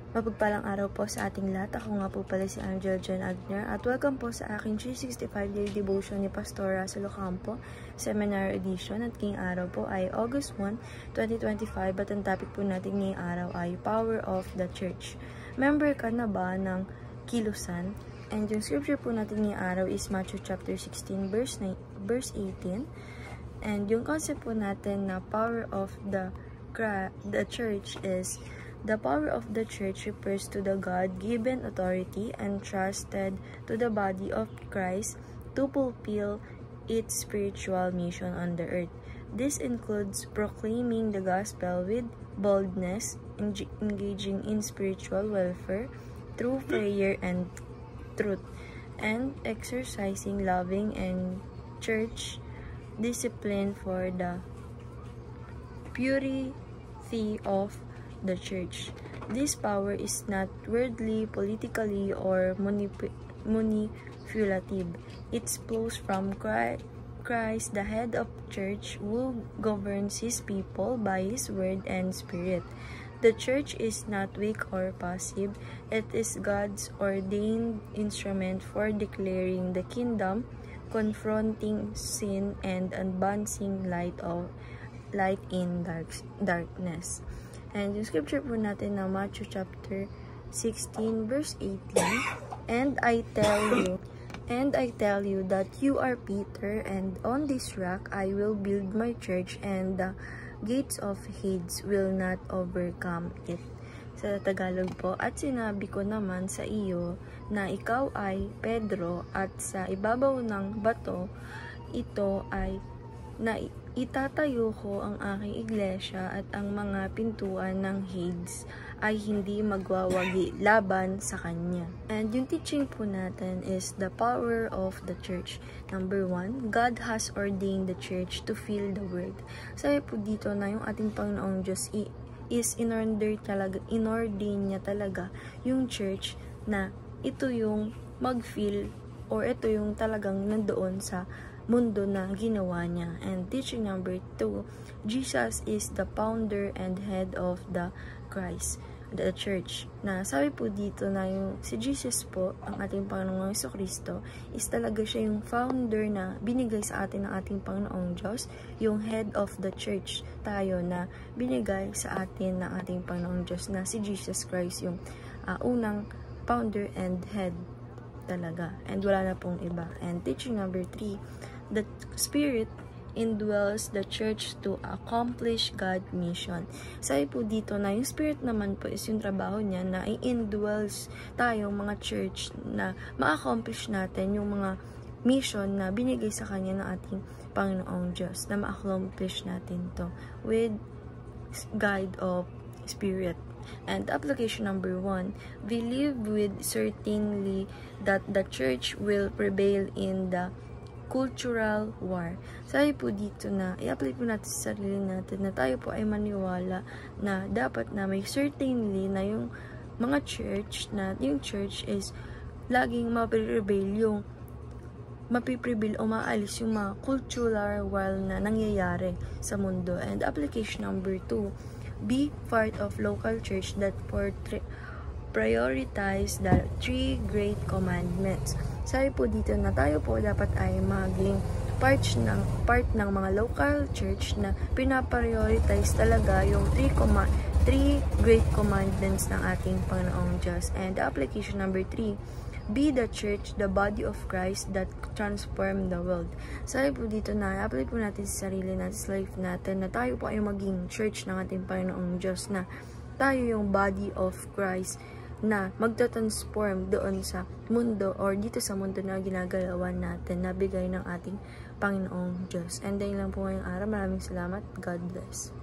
Mapagpalang araw po sa ating lahat. Ako nga po pala si Angel John Agner at welcome po sa aking 365 Daily Devotion ni Pastor Russell Ocampo, Seminar Edition, at ngayong araw po ay August 1, 2025 at ang topic po natin ngayong araw ay Power of the Church. Member ka na ba ng Kilusan? And yung scripture po natin ngayong araw is Matthew chapter 16 verse 18. And yung concept po natin na power of the church is the power of the church refers to the God-given authority entrusted to the body of Christ to fulfill its spiritual mission on the earth. This includes proclaiming the gospel with boldness, engaging in spiritual welfare through prayer and truth, and exercising loving and church discipline for the purity of the church. This power is not worldly, politically, or manipulative. It flows from Christ, the head of church, who governs his people by his word and spirit. The church is not weak or passive. It is God's ordained instrument for declaring the kingdom, confronting sin, and advancing light in darkness. And yung scripture po natin na Matthew chapter 16 verse 18, And I tell you that you are Peter, and on this rock I will build my church, and the gates of Hades will not overcome it. Sa Tagalog po, at sinabi ko naman sa iyo na ikaw ay Pedro, at sa ibabaw ng bato ito ay itatayo ko ang aking iglesia, at ang mga pintuan ng Hades ay hindi magwawagi laban sa kanya. And yung teaching po natin is the power of the church. Number 1, God has ordained the church to fill the world. Sabi po dito na yung ating Panginoong Diyos is in-ordain niya talaga yung church na ito yung mag-fill, or ito yung talagang nandoon sa mundo na ginawa niya. And teaching number 2, Jesus is the founder and head of the Christ, the church. Na sabi po dito na yung si Jesus po, ang ating Panginoong Jesucristo, is talaga siya yung founder na binigay sa atin ng ating Panginoong Diyos, yung head of the church tayo na binigay sa atin ng ating Panginoong Diyos, na si Jesus Christ yung unang founder and head talaga. And wala na pong iba. And teaching number 3, the Spirit indwells the church to accomplish God's mission. Sabi po dito na yung Spirit naman po is yung trabaho niya na i-indwells tayong mga church na ma-accomplish natin yung mga mission na binigay sa kanya ng ating Panginoong Diyos, na ma-accomplish natin to with guide of Spirit. And application number 1, believe with certainty that the church will prevail in the cultural war. Sabi po dito na i-apply po natin sa sarili natin na tayo po ay maniwala na dapat na may certainly na yung mga church, na yung church is laging mapiprevail o maalis yung mga cultural war na nangyayari sa mundo. And application number 2, be part of local church that prioritize the 3 great commandments. Sabi po dito na tayo po dapat ay maging part ng mga local church na pinaprioritize talaga yung 3 great commandments ng ating Panginoong Diyos. And the application number 3, be the church, the body of Christ that transform the world. Sabi po dito na apply po natin sa sarili natin, sa life natin, na tayo po ay maging church ng ating Panginoong Diyos, na tayo yung body of Christ na magta-transform doon sa mundo, or dito sa mundo na ginagalawan natin, na bigay ng ating Panginoong Diyos. And dahil lang po ngayong araw, maraming salamat. God bless.